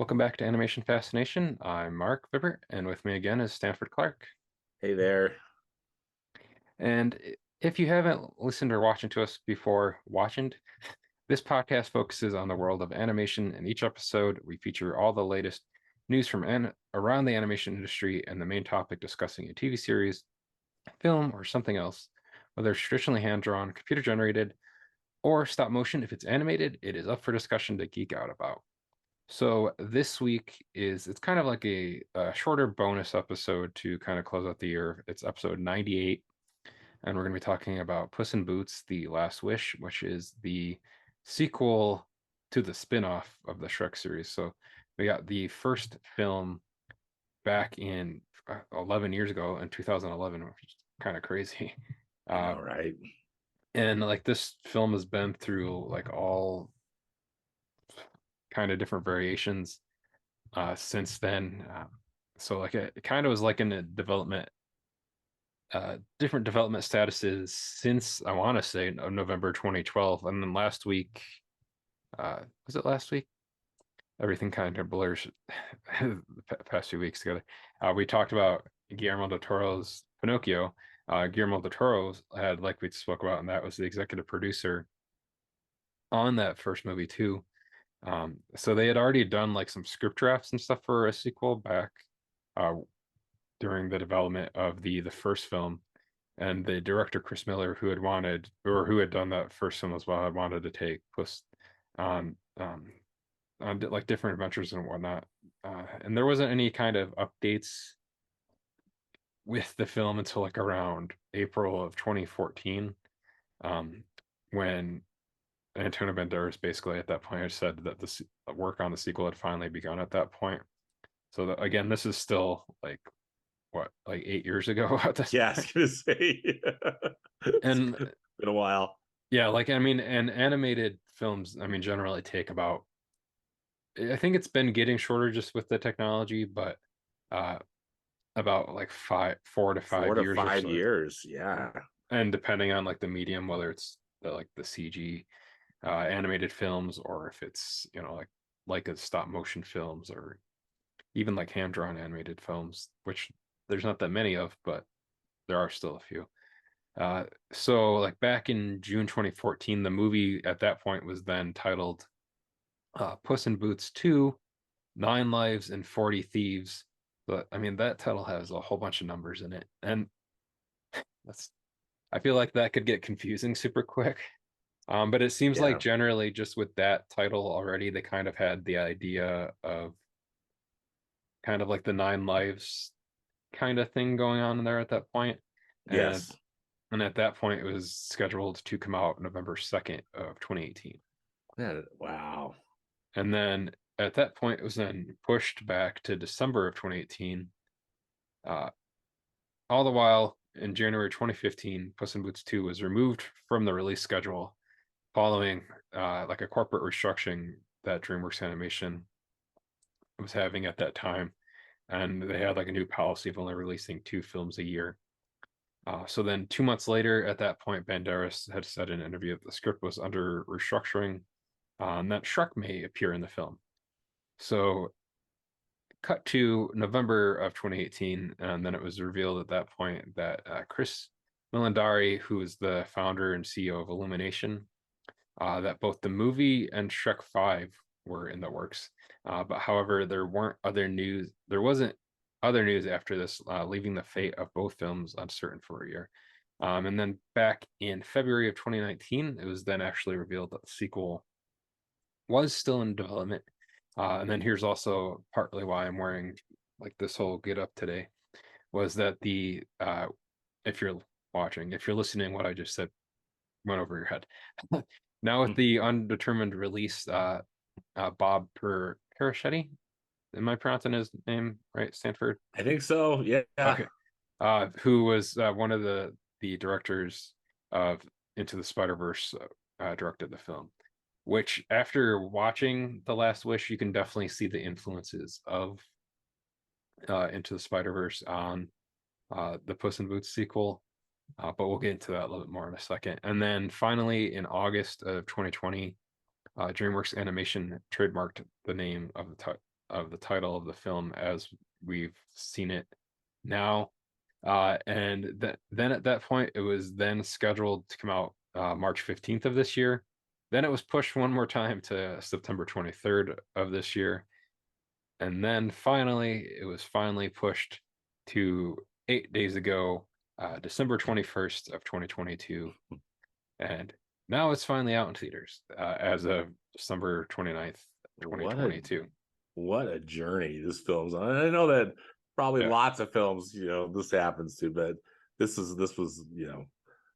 Welcome back to Animation Fascination. I'm Mark Vibert, and with me again is Stanford Clark. Hey there. And if you haven't listened or watched to us before, this podcast focuses on the world of animation. In each episode, we feature all the latest news from around the animation industry and the main topic discussing a TV series, film, or something else. Whether it's traditionally hand-drawn, computer-generated, or stop motion, if it's animated, it is up for discussion to geek out about. So this week it's kind of like a shorter bonus episode to kind of close out the year. It's episode 98, and we're going to be talking about Puss in Boots: The Last Wish, which is the sequel to the spin-off of the Shrek series. So we got the first film back in 11 years ago in 2011, which is kind of crazy. I Uh, know, right? and like this film has been through like all kind of different variations since then. So like it kind of was like in a different development statuses since I want to say November 2012, and then last week, was it last week? Everything kind of blurs the past few weeks together. We talked about Guillermo del Toro's Pinocchio. Guillermo del Toro had, like we spoke about, and that was the executive producer on that first movie too. So they had already done like some script drafts and stuff for a sequel back uh, during the development of the first film, and the director Chris Miller, who had done that first film as well, had wanted to take Puss on like different adventures and whatnot. And there wasn't any kind of updates with the film until like around April of 2014, um, when Antonio Banderas basically at that point had said that the work on the sequel had finally begun at that point. So again, this is still like what, like 8 years ago at this Yeah, I was point. gonna say it's And been a while. yeah, like I mean, and animated films, I mean, generally take about, I think it's been getting shorter just with the technology, but uh about like 4 to 5 four to years or five so. years. Yeah. And depending on like the medium, whether it's the CG animated films, or if it's, like a stop motion films, or even like hand drawn animated films, which there's not that many of, but there are still a few. So like back in June 2014, the movie at that point was then titled Puss in Boots 2, Nine Lives and 40 Thieves. But I mean, that title has a whole bunch of numbers in it. And that's, I feel like that could get confusing super quick. But it seems like Yeah. generally just with that title already, they kind of had the idea of kind of like the Nine Lives kind of thing going on in there at that point. And Yes. and at that point, it was scheduled to come out November 2nd of 2018. Wow. And then at that point, it was then pushed back to December of 2018. Uh, all the while, in January 2015, Puss in Boots 2 was removed from the release schedule following like a corporate restructuring that DreamWorks Animation was having at that time. And they had like a new policy of only releasing two films a year. So then 2 months later, at that point, Banderas had said in an interview that the script was under restructuring, and that Shrek may appear in the film. So cut to November of 2018, and then it was revealed at that point that Chris Milandari, who is the founder and CEO of Illumination, that both the movie and Shrek 5 were in the works. But however, there wasn't other news after this, leaving the fate of both films uncertain for a year. And then back in February of 2019, it was then actually revealed that the sequel was still in development. And then here's also partly why I'm wearing like this whole get up today, was that if you're if you're listening, what I just said went over your head. Now with the undetermined release, Bob Perichetti, am I pronouncing his name right? Stanford. I think so. Yeah. Okay. Who was one of the directors of Into the Spider-Verse, directed the film. Which, after watching The Last Wish, you can definitely see the influences of Into the Spider-Verse on the Puss in Boots sequel. But we'll get into that a little bit more in a second. And then finally, in August of 2020, DreamWorks Animation trademarked the name of of the title of the film as we've seen it now. And then at that point, it was then scheduled to come out March 15th of this year. Then it was pushed one more time to September 23rd of this year. And then finally, it was finally pushed to 8 days ago, December 21st of 2022. And now it's finally out in theaters as of December 29th, What a 2022. what a journey this film's on. I know that probably Yeah. lots of films, this happens to, but this was, a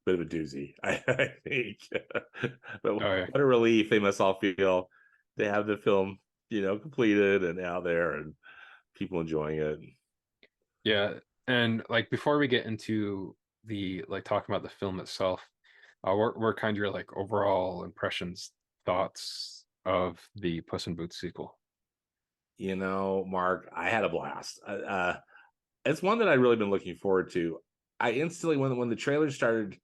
bit of a doozy, I think. But Oh yeah. what a relief they must all feel to have the film, completed and out there and people enjoying it. Yeah. And like before we get into the like talking about the film itself, we're kind of your like overall impressions, thoughts of the Puss in Boots sequel. Mark, I had a blast. It's one that I've really been looking forward to. I instantly, when the trailer started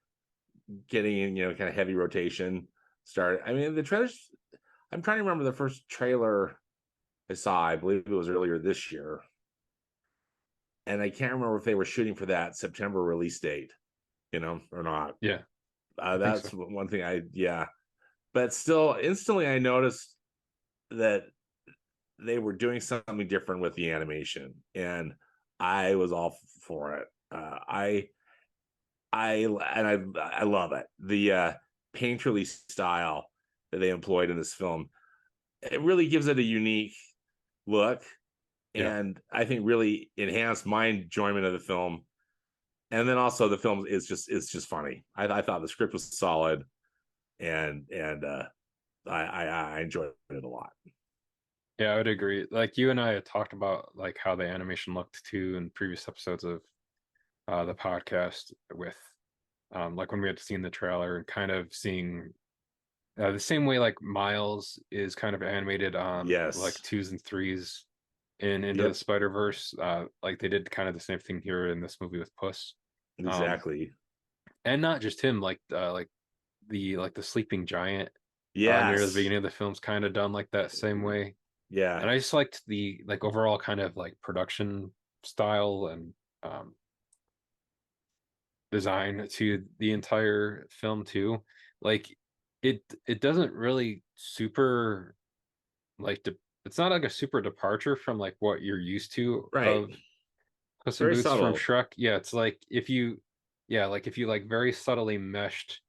getting in, kind of heavy rotation, started. I mean, the trailers. I'm trying to remember the first trailer I saw. I believe it was earlier this year, and I can't remember if they were shooting for that September release date, or not. Yeah, I think That's so. one thing yeah. But still, instantly I noticed that they were doing something different with the animation, and I was all for it. I love it. The painterly style that they employed in this film, it really gives it a unique look, Yeah. and I think really enhanced my enjoyment of the film. And then also the film is just funny. I thought the script was solid, and I enjoyed it a lot. Yeah, I would agree. Like you and I had talked about like how the animation looked too in previous episodes of the podcast with like when we had seen the trailer and kind of seeing the same way like Miles is kind of animated on like Yes. twos and threes in Into the Yep. Spider-Verse. Like they did kind of the same thing here in this movie with Puss. Um, Exactly. and not just him, like the sleeping giant near the Yes. beginning of the film's kind of done like that same way. Yeah. And I just liked the like overall kind of like production style and um, design to the entire film too. Like it doesn't really super like it's not like a super departure from like what you're used to Right. of Puss in Very Boots from subtle. Shrek. Yeah, it's like if you like very subtly meshed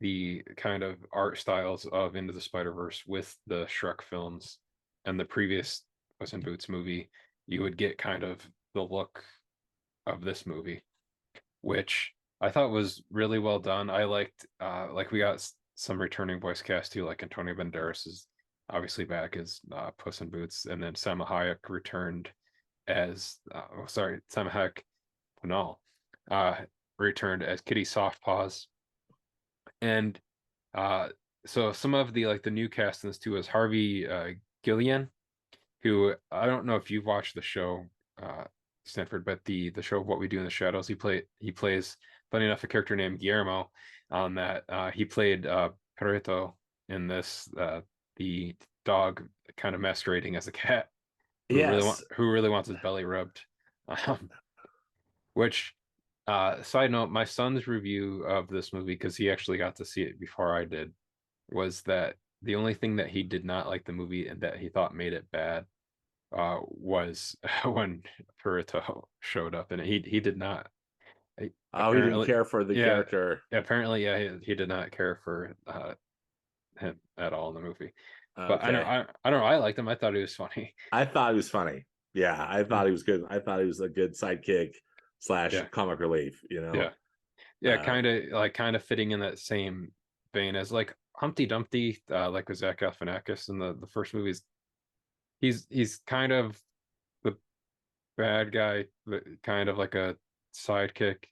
the kind of art styles of Into the Spider-Verse with the Shrek films and the previous Puss in Boots movie, you would get kind of the look of this movie, which I thought was really well done. I liked like we got some returning voice cast too, like Antonio Banderas is obviously back as Puss in Boots, and then Salma Hayek returned as Salma Hayek Kunal uh returned as Kitty Softpaws. And uh so some of the like the new cast in this too is Harvey Gillian, who I don't know if you've watched the show Stanford, but the show What We Do in the Shadows, he plays funny enough a character named Guillermo on that. He played Perrito in this the dog kind of masquerading as a cat Yes. who really wants his belly rubbed. Um, which side note, my son's review of this movie, because he actually got to see it before I did, was that the only thing that he did not like the movie and that he thought made it bad was when Purito showed up, and he did not. Oh, he didn't Apparently, care for the yeah, character. apparently, yeah, he did not care for him at all in the movie. But Okay. I don't know. I liked him. I thought he was funny. I thought he was funny. Yeah, I Yeah, thought he was good. I thought he was a good sidekick slash yeah, comic relief, yeah, yeah. Uh, Kind of fitting in that same vein as like Humpty Dumpty, like with Zach Galifianakis in the first movies. He's kind of the bad guy, kind of like a sidekick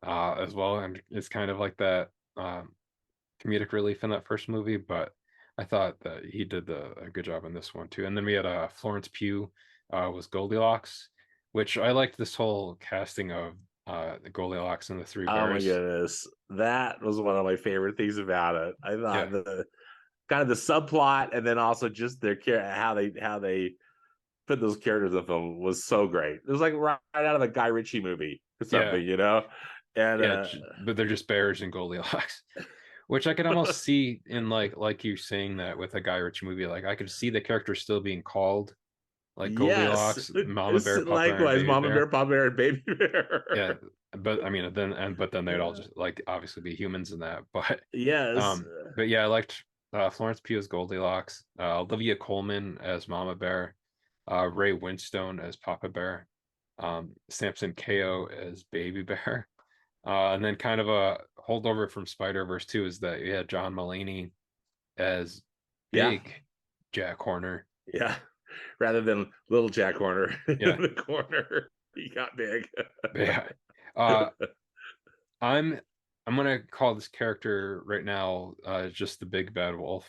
as well, and it's kind of like that comedic relief in that first movie. But I thought that he did a good job in this one too. And then we had Florence Pugh was Goldilocks, which I liked this whole casting of the Goldilocks and the Three oh my Bears. goodness, that was one of my favorite things about it. I Yeah, thought the kind of the subplot, and then also just their care, how they fit those characters in the film was so great. It was like right out of a Guy Ritchie movie or Yeah, something, you know. And yeah, but they're just bears and Goldilocks, which I could almost see in like you saying that with a Guy Ritchie movie. Like I could see the characters still being called like yes, Goldilocks, Mama it's Bear, Papa Bear, and likewise Baby Mama Bear, Bear. Papa Bear, and Baby Yeah, Bear. but I mean, but then they'd all just like obviously be humans in that. Yes, But yeah, I liked Florence Pugh as Goldilocks, Olivia Colman as Mama Bear, Ray Winstone as Papa Bear, Samson Ko as Baby Bear, and then kind of a holdover from Spider-Verse 2 is that you had John Mulaney as yeah, Big Jack Horner. yeah. Rather than little Jack Horner in Yeah, the corner, he got big. yeah. Uh, I'm I'm gonna call this character right now just the Big Bad Wolf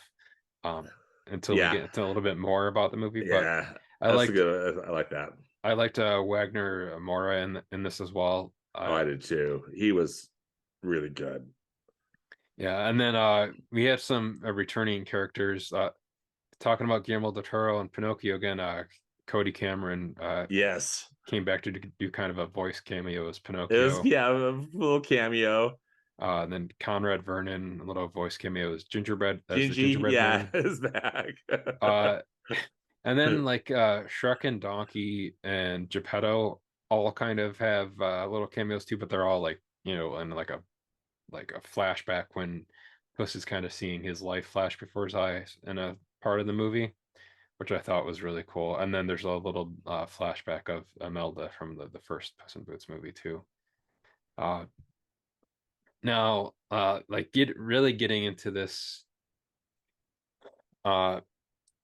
um, until we Yeah, get into a little bit more about the movie. But yeah, I that's a liked good. I like that. Wagner Mora in this as well. Oh, I did too. He was really good. Yeah, and then we had some returning characters talking about Guillermo del Toro and Pinocchio again. Cody Cameron Yes, came back to do kind of a voice cameo as it was, Pinocchio. yeah, a little cameo. And then Conrad Vernon, a little voice cameo as the Gingy, Gingerbread yeah, Man. is back. Uh, and then like Shrek and Donkey and Geppetto all kind of have little cameos too, but they're all like in like a flashback when Puss is kind of seeing his life flash before his eyes in a part of the movie, which I thought was really cool. And then there's a little flashback of Imelda from the first Puss in Boots movie too. Uh, Now, like getting into this, uh,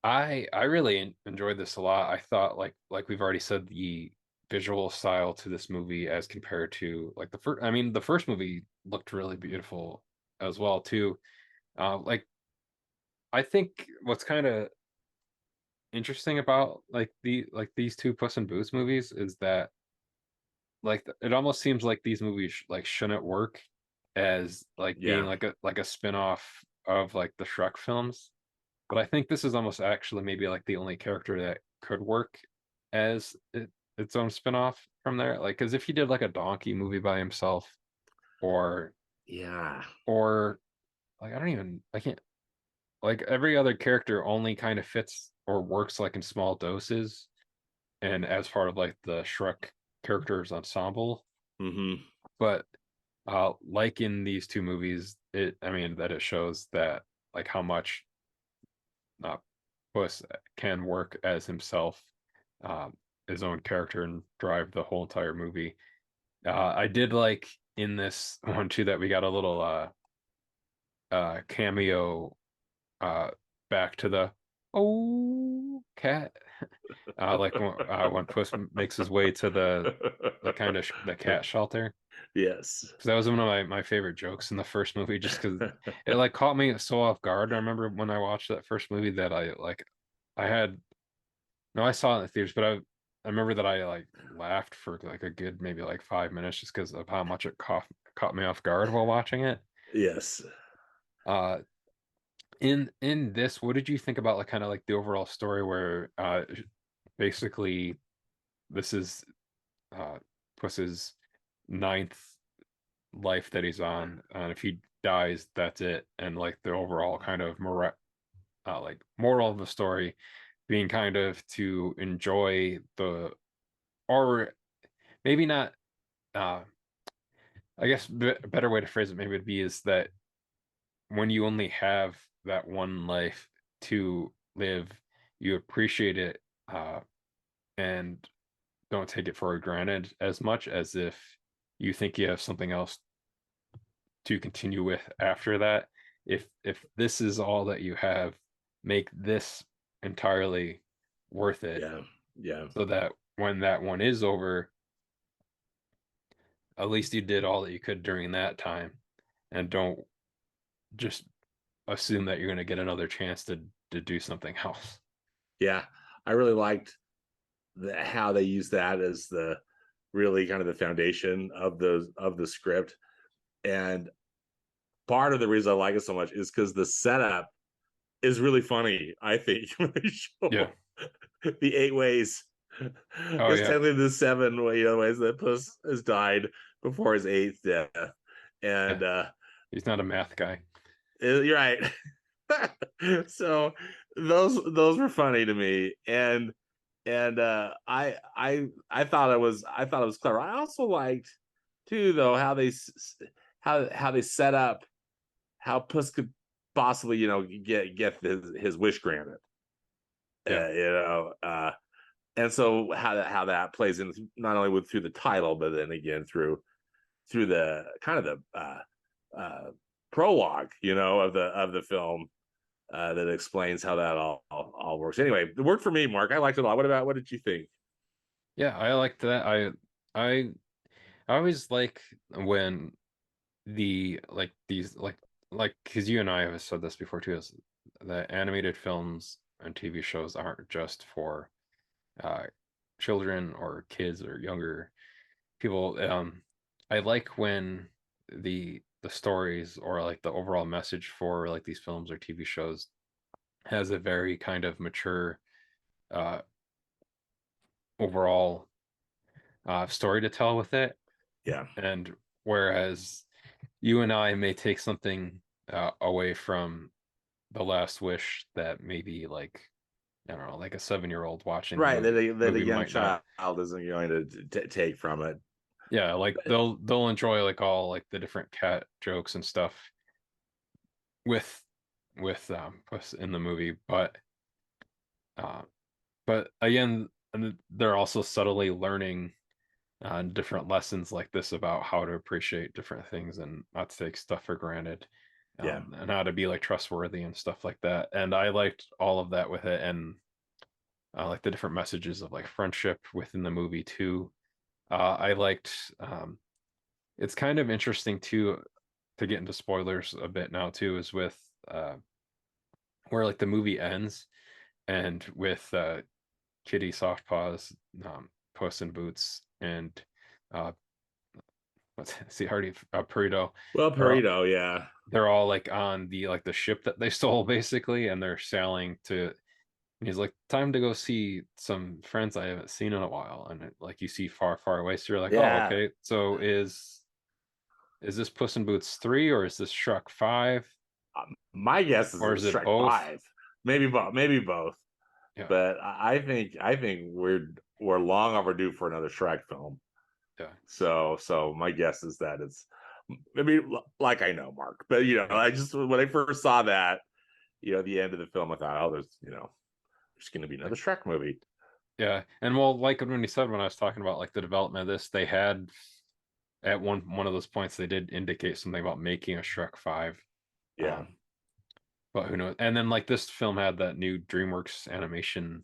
I really enjoyed this a lot. I thought like we've already said, the visual style to this movie as compared to like the first. I mean, the first movie looked really beautiful as well too. Like I think what's kind of interesting about like these two Puss in Boots movies is that like it almost seems like these movies like shouldn't work as like being Yeah, like a spin-off of like the Shrek films. But I think this is almost actually maybe like the only character that could work as its own spin-off from there. Like, because if he did like a donkey movie by himself, or yeah, or like I can't like every other character only kind of fits or works like in small doses and as part of like the Shrek characters ensemble. hmm, But like in these two movies, I mean that it shows that like how much uh, Puss can work as himself, um, his own character, and drive the whole entire movie. I did like in this one too that we got a little cameo uh back to the oh cat like when Puss makes his way to the kind of the cat shelter. yes, Because that was one of my favorite jokes in the first movie, just because it like caught me so off guard. I remember when I watched that first movie that I had no, I saw it in the theaters, but I remember that I like laughed for like a good maybe like 5 minutes just because of how much it caught me off guard while watching it. yes, Uh, in this, what did you think about like kind of like the overall story where basically this is uh Puss's ninth life that he's on, and if he dies, that's it, and like the overall kind of like moral of the story being kind of to enjoy the or maybe not uh I guess a better way to phrase it maybe would be is that when you only have that one life to live, you appreciate it and don't take it for granted as much as if you think you have something else to continue with after that. If this is all that you have, make this entirely worth it yeah, yeah, so that when that one is over, at least you did all that you could during that time, and don't just assume that you're going to get another chance to do something else. yeah. I really liked how they use that as the really kind of the foundation of the script. And part of the reason I like it so much is because the setup is really funny. I think when they Yeah, show the 8 ways Oh Because yeah, technically the seven ways that Puss has died before his eighth death. yeah. And He's not a math guy. you're right. So those were funny to me. And I thought it was clever. I also liked too though how they set up how Puss could possibly, get his wish granted. Yeah, And so how that plays in not only through the title, but then again through the kind of the prologue, of the film, that explains how that all works. Anyway, it worked for me, Mark. I liked it a lot. What did you think? yeah. I liked that. I I always like when these like because you and I have said this before too, is the animated films and TV shows aren't just for uh children or kids or younger people. I like when the stories or like the overall message for like these films or TV shows has a very kind of mature uh overall story to tell with it. Yeah. And whereas you and I may take something away from The Last Wish that maybe like I don't know, like a 7-year-old watching the Right. That a movie young might not. child isn't going to take from it. Yeah, like But they'll enjoy like all like the different cat jokes and stuff with Puss in the movie, uh, but again, they're also subtly learning different lessons like this about how to appreciate different things and not to take stuff for granted, yeah. and how to be like trustworthy and stuff like that. And I liked all of that with it, and like the different messages of like friendship within the movie too. I liked. It's kind of interesting too to get into spoilers a bit now too, is with where like the movie ends and with Kitty Softpaws, Puss in Boots, and uh, what's see Hardy Perito Well, are Perito, yeah. they're all like on the ship that they stole basically, and they're sailing to. And he's like, time to go see some friends I haven't seen in a while, and like you see far, far away. So you're like, oh, Yeah. okay. So is this Puss in Boots 3 or is this Shrek 5 My guess is or is it's it Shrek both? 5. Maybe both. Maybe both. Yeah, But I think we're long overdue for another Shrek film. yeah, So my guess is that it's maybe like I know Mark, but yeah, I just when I first saw that, at the end of the film, I thought, oh, there's going to be yeah. another Shrek movie. Yeah. And well, like when you said when I was talking about like the development of this, they had at one of those points they did indicate something about making a Shrek 5. Yeah, Um, but who knows? And then like this film had that new DreamWorks animation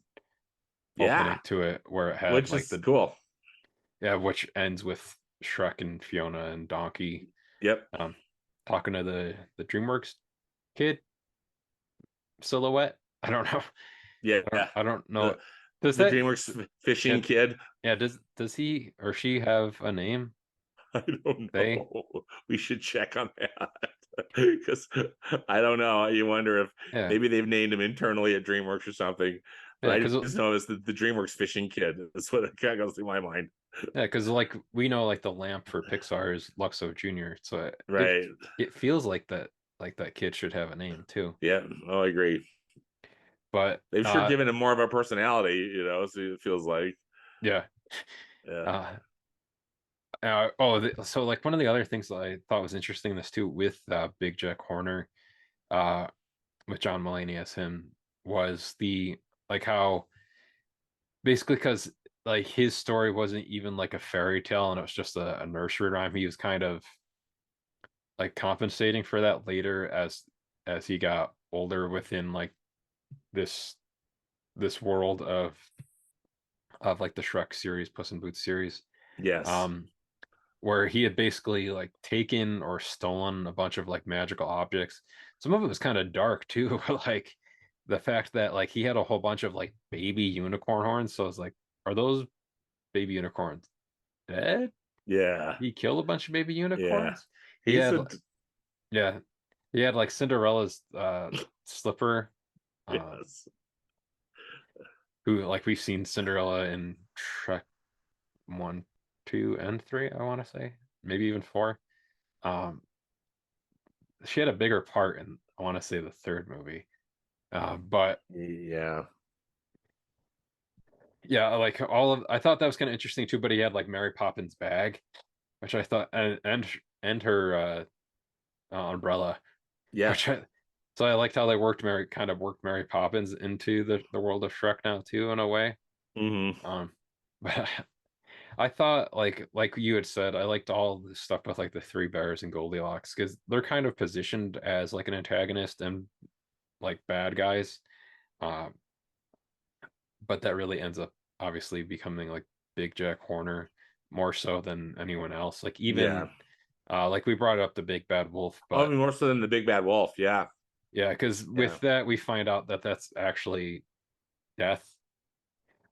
yeah, opening to it where it had which like is cool. yeah, which ends with Shrek and Fiona and Donkey Yep. um talking to the DreamWorks kid silhouette. I don't know. Yeah, I don't know. the Does the that DreamWorks yeah, fishing kid. yeah, does he or she have a name? I don't They? know. We should check on that because I don't know. You wonder if Yeah. maybe they've named him internally at DreamWorks or something. But Yeah, I because just know it's the DreamWorks fishing kid. That's what kind of goes through my mind. yeah, because like we know like the lamp for Pixar is Luxo Jr. So Right. it feels like that kid should have a name too. Yeah. Oh, I agree. But They've sure given him more of a personality, so it feels like. yeah. Yeah. Uh so like one of the other things that I thought was interesting in this too with Big Jack Horner, uh with John Mulaney as him, was the like how basically because like his story wasn't even like a fairy tale and it was just a nursery rhyme. He was kind of like compensating for that later as he got older within like this this world of like the Shrek series, Puss in Boots series, Yes. um, where he had basically like taken or stolen a bunch of like magical objects. Some of it was kind of dark too, like the fact that like he had a whole bunch of like baby unicorn horns. So it's like, are those baby unicorns dead? Yeah. He killed a bunch of baby Yeah. unicorns. He He's had, a yeah, he had like Cinderella's slipper. Um, yes. who like we've seen Cinderella in Shrek 1, 2, and 3, I want to say. Maybe even 4. Um, she had a bigger part in, I want to say, the third movie. But Yeah. yeah, like I thought that was kind of interesting too, but he had like Mary Poppins bag, which I thought, and her umbrella, Yeah. which so I liked how they kind of worked Mary Poppins into the world of Shrek now too, in a way. Hmm. Um, but I thought like you had said, I liked all the stuff with like the Three Bears and Goldilocks because they're kind of positioned as like an antagonist and like bad guys. Um, but that really ends up obviously becoming like Big Jack Horner more so than anyone else. Like Yeah. even like we brought up the Big Bad Wolf, Oh, but even more so than the Big Bad Wolf. Yeah. yeah, because Yeah. with that we find out that that's actually Death,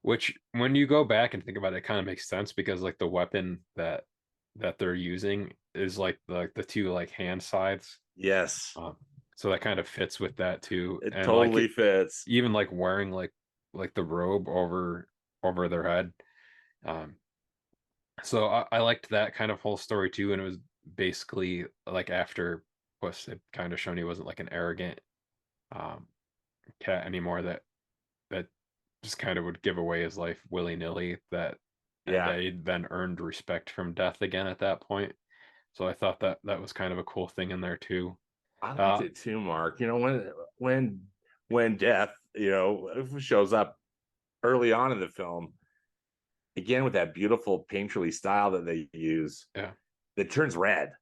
which when you go back and think about it, it kind of makes sense because like the weapon that they're using is like the two like hand sides. Yes. Um, so that kind of fits with that too, It and like totally fits. even like wearing like the robe over their head. Um, so I liked that kind of whole story too, and it was basically like after Puss had kind of shown he wasn't like an arrogant um, cat anymore that just kind of would give away his life willy-nilly and Yeah. that he then earned respect from Death again at that point. So I thought that was kind of a cool thing in there too. I liked Uh, it too, Mark. When when Death, shows up early on in the film, again with that beautiful painterly style that they use, yeah, that turns red.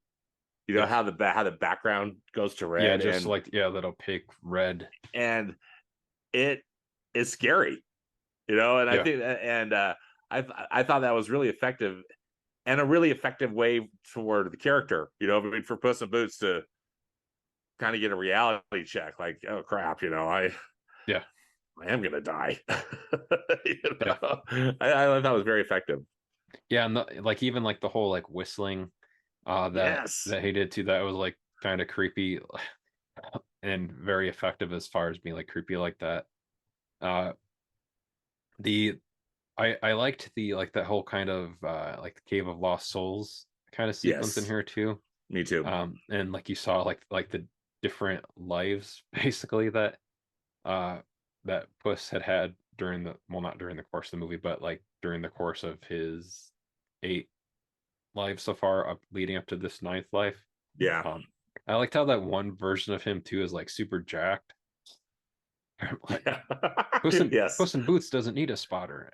You know yeah, how the background goes to yeah, red, just like yeah, that opaque red. and it is scary, and I Yeah, think I I thought that was really effective, and a really effective way toward the character. I mean, for Puss in Boots to kind of get a reality check, like, oh crap, yeah, I am gonna die. yeah, I thought it was very effective. yeah, and like even like the whole like whistling that Yes, that he did too, that was like kind of creepy and very effective as far as being like creepy like that. Uh, the I liked the like that whole kind of like the Cave of Lost Souls kind of sequence in yes, here too. me too. And like you saw like the different lives basically uh that Puss had during the well not during the course of the movie, but like during the course of his 8 lives so far up leading up to this ninth life. Yeah. Um I liked how that one version of him too is like super jacked. Like Yeah. Puss in Yes. Puss in Boots doesn't need a spotter.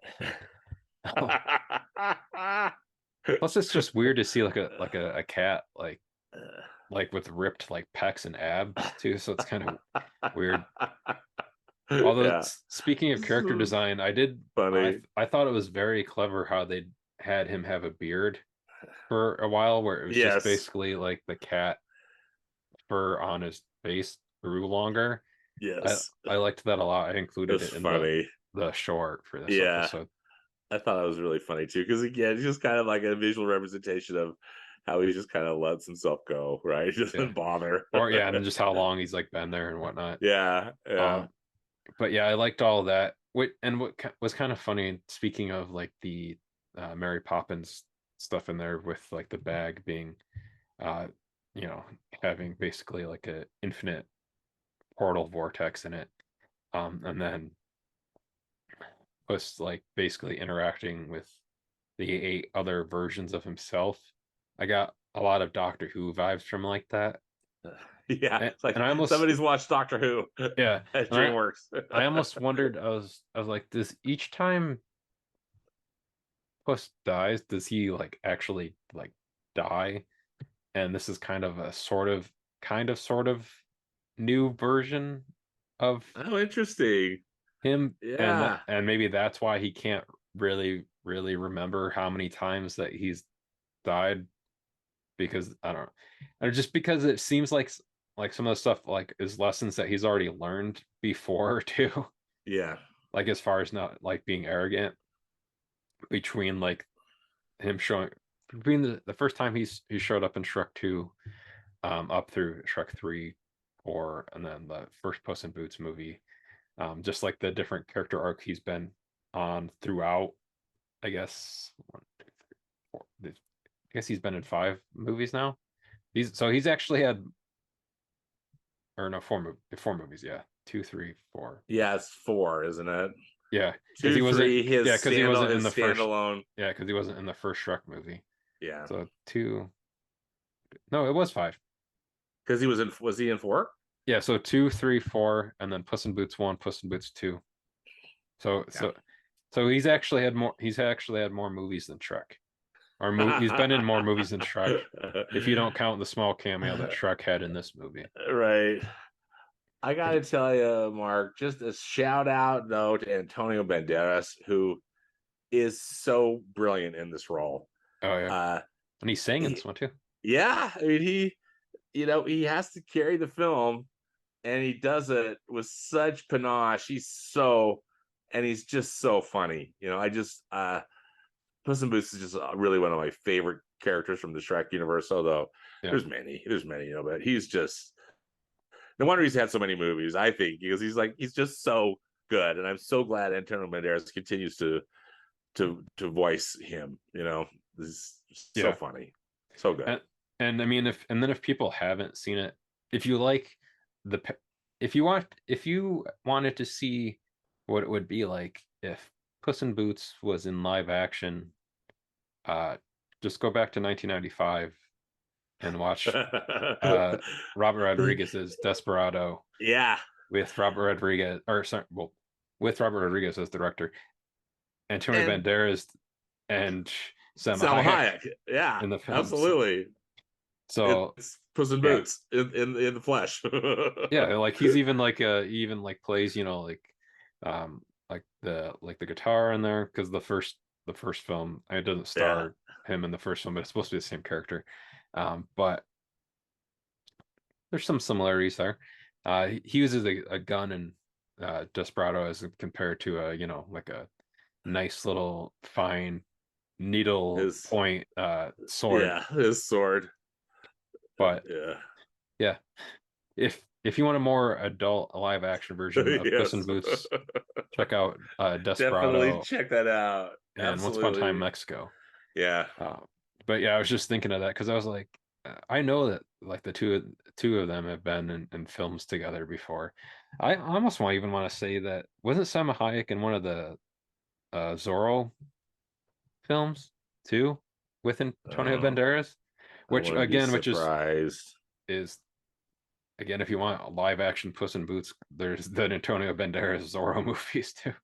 Plus, it's just weird to see like a cat like with ripped like pecs and abs too. So it's kind of weird. Although Yeah. speaking of character design, Funny. I thought it was very clever how they had him have a beard for a while, where it was just Yes. basically like the cat fur on his face grew longer. I Yes. I liked that a lot. I It included was it in funny. the short for this Yeah. episode. I thought that was really funny too, because again, it's just kind of like a visual representation of how he just kind of lets himself go, right? He Yeah. doesn't bother. Or yeah, and just how long he's like been there and whatnot. Yeah, yeah. Um, but yeah, I liked all of that. What was kind of funny, speaking of like the Mary Poppins stuff in there with like the bag being, uh, you know, having basically like a infinite portal vortex in it, and then was like basically interacting with the 8 other versions of himself. I got a lot of Doctor Who vibes from like that, Yeah, it's like and I almost somebody's watched Doctor Who yeah, at and DreamWorks. I almost wondered. I was like, does each time Puss dies, does he like actually like die? And this is kind of a sort of new version of Oh, interesting. him, Yeah. and maybe that's why he can't really remember how many times that he's died because I don't know, or just because it seems like some of the stuff like is lessons that he's already learned before too, Yeah. like as far as not like being arrogant between like him showing between the first time he showed up in Shrek 2 up through Shrek 3, 4, and then the first Puss in Boots movie. Just like the different character arc he's been on throughout. I guess one, two, three, four. I guess he's been in 5 movies now. He's actually had, or no, four movies. Yeah, two, three, four. Yeah, it's four, isn't it? Yeah, because Two, he wasn't. three, Yeah, because he wasn't in his the first. standalone. Yeah, because he wasn't in the first Shrek movie. Yeah, So two. No, it was 5. because was he in four? Yeah, so two, three, four, and then Puss in Boots 1, Puss in Boots 2. So Yeah. so so he's actually had more. He's actually had more movies than Shrek. He's been in more movies than Shrek, if you don't count the small cameo that Shrek had in this movie. Right. I If gotta tell you, Mark, just a shout out though to Antonio Banderas, who is so brilliant in this role. Oh yeah, Uh, and he sang in he, this one too. yeah, I mean, he has to carry the film, and he does it with such panache. And he's just so funny. I just Puss in Boots is just really one of my favorite characters from the Shrek universe. Although Yeah, there's many, but he's just no wonder he's had so many movies. I think because he's just so good, and I'm so glad Antonio Banderas continues to voice him. This is so yeah, funny, so good. and and I mean, if people haven't seen it, if you like the, if you wanted to see what it would be like if Puss in Boots was in live action, uh, just go back to 1995 and watch uh Robert Rodriguez's Desperado Yeah, with Robert Rodriguez, or sorry, well, with Robert Rodriguez as director, Antonio and Banderas and Selma Salma Hayek Hayek. Yeah, in the film. absolutely. So It's Puss in yeah, Boots in the flesh. yeah, like he's even like he even like plays, like the guitar in there because the first film it doesn't Yeah, star him in the first film, but it's supposed to be the same character. But there's some similarities there. He uses a gun in Desperado as compared to like a nice little fine needle his point sword. his sword. But Yeah, yeah, if you want a more adult live action version of Puss in yes. Boots, check out Definitely Desperado check that out. and Once Upon a Time in Absolutely. Mexico. Yeah. Uh, but yeah, I was just thinking of that because I was like, I know that like the two of them have been in films together before. I almost want even want to say that wasn't Salma Hayek in one of the Zorro films too with Antonio Oh, Banderas, I which wouldn't be again, surprised. is again, if you want a live action Puss in Boots, there's the Antonio Banderas Zorro movies too.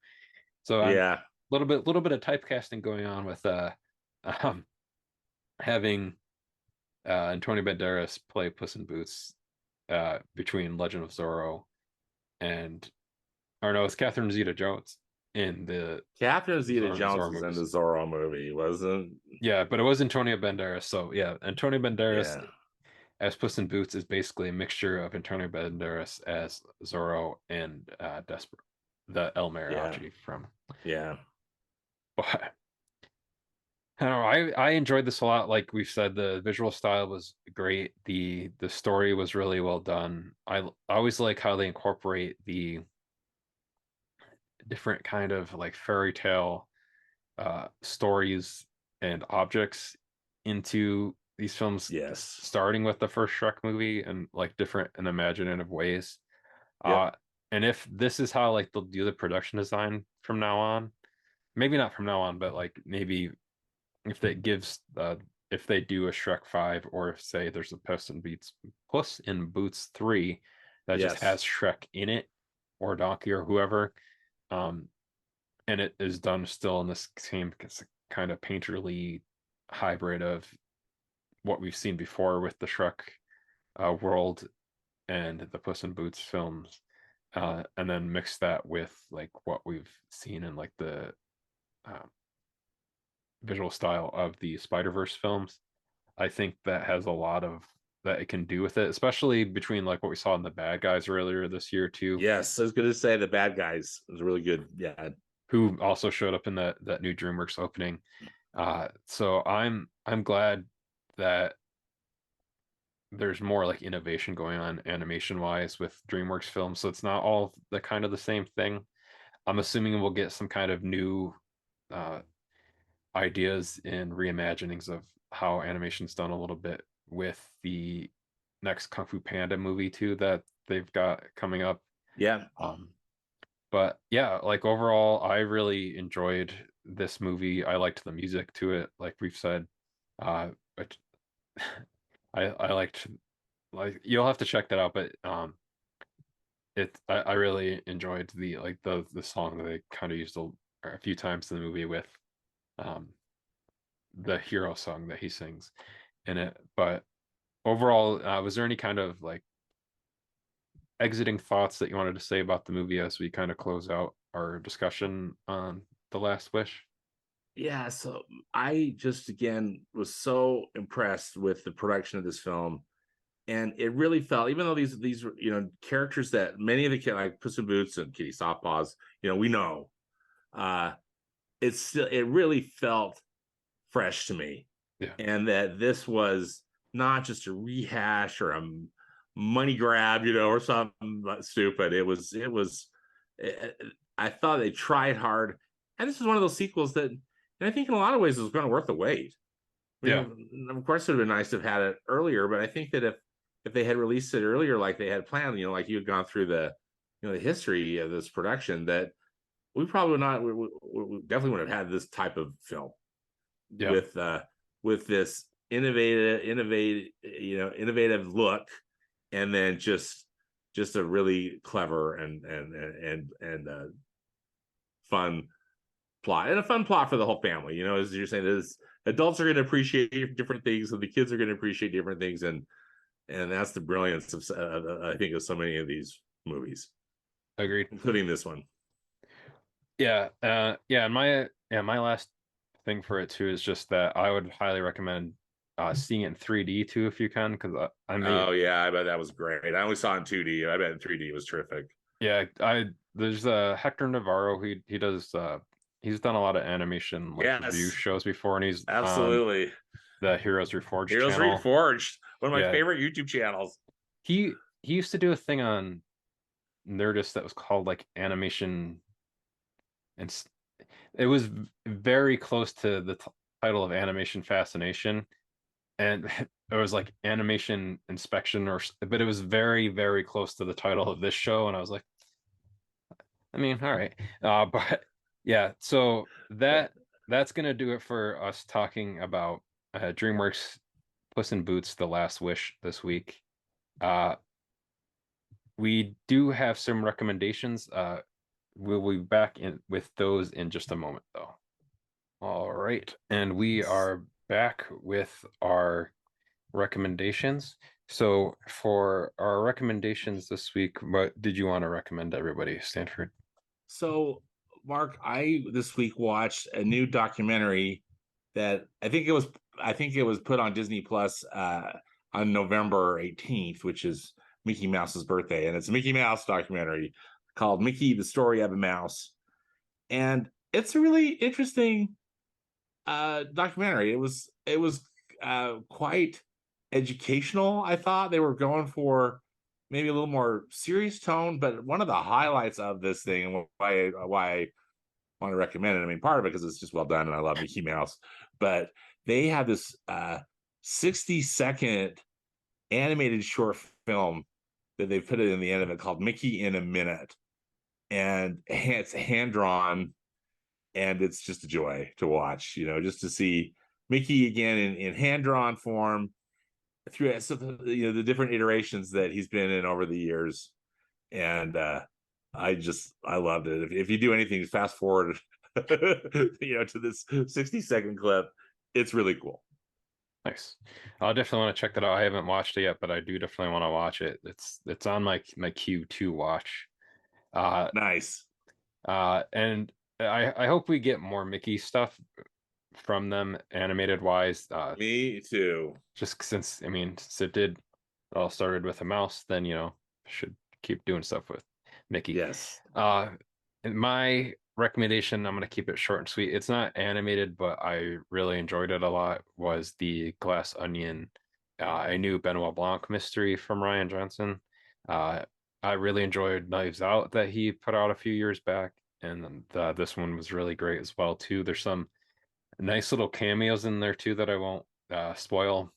So I'm Yeah. little bit of typecasting going on with um having Antonio Banderas play Puss in Boots between Legend of Zorro and, or no, it's Catherine Zeta-Jones in the Catherine Zeta-Jones Zorro was in the movies. Zorro movie, wasn't? Yeah, but it was Antonio Banderas. So yeah, Antonio Banderas Yeah. as Puss in Boots is basically a mixture of Antonio Banderas as Zorro and the El Yeah. Mariachi from. Yeah. But I don't know. I enjoyed this a lot. Like we've said, the visual style was great. The story was really well done. I always like how they incorporate the different kind of like fairy tale stories and objects into these films, Yes. starting with the first Shrek movie and like different and imaginative ways. Yep. Uh, and if this is how like they'll do the production design from now on, maybe not from now on, but like maybe if that gives if they do a Shrek 5 or if say there's a Puss in Boots 3 that just has Yes. Shrek in it or Donkey or whoever, um, and it is done still in this same kind of painterly hybrid of what we've seen before with the Shrek world and the Puss in Boots films, and then mix that with like what we've seen in like the uh, visual style of the Spider-Verse films. I think that has a lot of that it can do with it, especially between like what we saw in the Bad Guys earlier this year too, Yes. I was gonna say the bad guys was really good. Yeah. who also showed up in that new DreamWorks opening. So I'm glad that there's more like innovation going on animation wise with DreamWorks films. So it's not all the kind of the same thing. I'm assuming we'll get some kind of new uh, ideas and reimaginings of how animation's done a little bit with the next Kung Fu Panda movie too that they've got coming up. Yeah. Um, but yeah, like overall, I really enjoyed this movie. I liked the music to it, like we've said. But I liked like you'll have to check that out, but I really enjoyed the like the song that they kind of used a few times in the movie with um the hero song that he sings in it. But overall, was there any kind of like exiting thoughts that you wanted to say about the movie as we kind of close out our discussion on The Last Wish? Yeah, so I just again was so impressed with the production of this film, and it really felt, even though these characters that many of the kids like Puss in Boots and Kitty Softpaws, we know, uh, it really felt fresh to me, Yeah, and that this was not just a rehash or a money grab, or something stupid. I thought they tried hard, and this is one of those sequels that, and I think in a lot of ways, it was going to worth the wait. I yeah, mean, of course, it would have been nice to have had it earlier, but I think that if they had released it earlier, like they had planned, like you had gone through the history of this production, that we probably would not, we definitely would have had this type of film yeah. with this innovative look, and then just a really clever and fun plot, and a fun plot for the whole family. As you're saying, is adults are going to appreciate different things, and the kids are going to appreciate different things, and that's the brilliance of, I think, of so many of these movies, Agreed. including this one. Yeah, yeah, and my last thing for it too is just that I would highly recommend seeing it in 3D too if you can, because I may Oh yeah, I bet that was great. I only saw it in 2D. I bet in 3D it was terrific. yeah, I there's Hector Navarro, he does he's done a lot of animation like review Yes, shows before, and he's on absolutely. the Heroes Reforged Heroes channel. Reforged, one of my Yeah, favorite YouTube channels. he used to do a thing on Nerdist that was called like animation, and it was very close to the title of Animation Fascination, and it was like animation inspection but it was very, very close to the title of this show, and I was like, I mean, all right. But yeah, so that's gonna do it for us talking about DreamWorks Puss in Boots: The Last Wish this week. Uh, we do have some recommendations. We'll be back in with those in just a moment, though. All right, and we are back with our recommendations. So for our recommendations this week, what did you want to recommend to everybody, Stanford? So, Mark, I this week watched a new documentary that I think it was put on Disney Plus on November 18th, which is Mickey Mouse's birthday, and it's a Mickey Mouse documentary called Mickey: The Story of a Mouse, and it's a really interesting documentary. It was quite educational. I thought they were going for maybe a little more serious tone, but one of the highlights of this thing, and why I want to recommend it, I mean, part of it because it's just well done and I love Mickey Mouse, but they have this 60-second animated short film that they put it in the end of it called Mickey in a Minute, and it's hand drawn, and it's just a joy to watch, just to see Mickey again in hand drawn form through the different iterations that he's been in over the years. And I loved it. If you do anything, fast forward to this 60-second clip, it's really cool. Nice. I'll definitely want to check that out. I haven't watched it yet, but I do definitely want to watch it. It's on my queue to watch. Uh Nice. and I hope we get more Mickey stuff from them animated wise. Me too. Just since I mean, since it all started with a mouse, then should keep doing stuff with Mickey. Yes. And my recommendation, I'm gonna keep it short and sweet. It's not animated, but I really enjoyed it a lot. Was the Glass Onion, a new Benoit Blanc mystery from Ryan Johnson. Uh, I really enjoyed Knives Out that he put out a few years back, and then this one was really great as well too. There's some nice little cameos in there too that I won't spoil.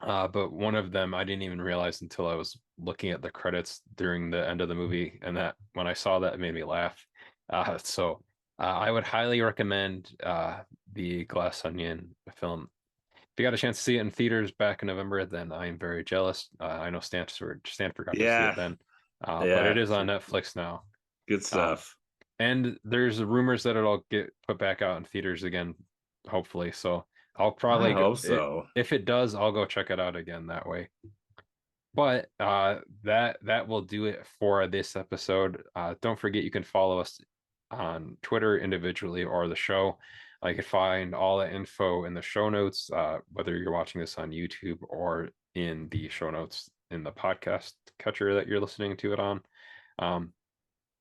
But one of them I didn't even realize until I was looking at the credits during the end of the movie, and that when I saw that, it made me laugh. I would highly recommend the Glass Onion film. If you got a chance to see it in theaters back in November, then I am very jealous. I know Stanford got to see it Yeah, then, but it yeah, is on Netflix now. good Um, stuff. and there's rumors that it'll get put back out in theaters again, hopefully. So I'll I probably go hope so. if it does, I'll go check it out again that way. But that will do it for this episode. Don't forget you can follow us on Twitter individually or the show. You can find all the info in the show notes, whether you're watching this on YouTube or in the show notes in the podcast catcher that you're listening to it on. Um,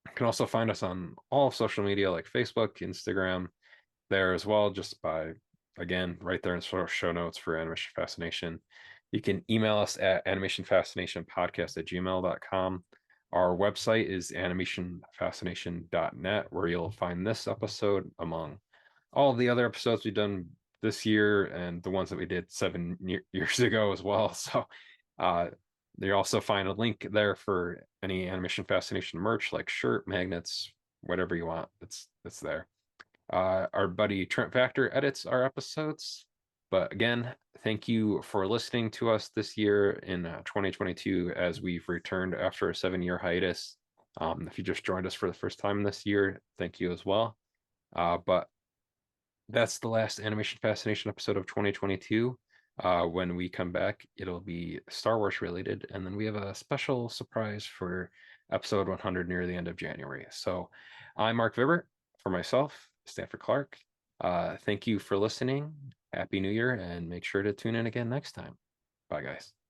you can also find us on all of social media like Facebook, Instagram, there as well, just by, again, right there in show notes for Animation Fascination. You can email us at animationfascinationpodcast@gmail.com. Our website is animationfascination.net, where you'll find this episode among all of the other episodes we've done this year and the ones that we did 7 years ago as well. So uh, you also find a link there for any Animation Fascination merch like shirt, magnets, whatever you want. It's there. Our buddy Trent Factor edits our episodes. But again, thank you for listening to us this year in 2022 as we've returned after a 7 year hiatus. If you just joined us for the first time this year, thank you as well. But that's the last Animation Fascination episode of 2022. When we come back, it'll be Star Wars related, and then we have a special surprise for episode 100 near the end of January. So I'm Mark Vibert for myself, Stanford Clark. Thank you for listening. Happy New Year, and make sure to tune in again next time. Bye, guys.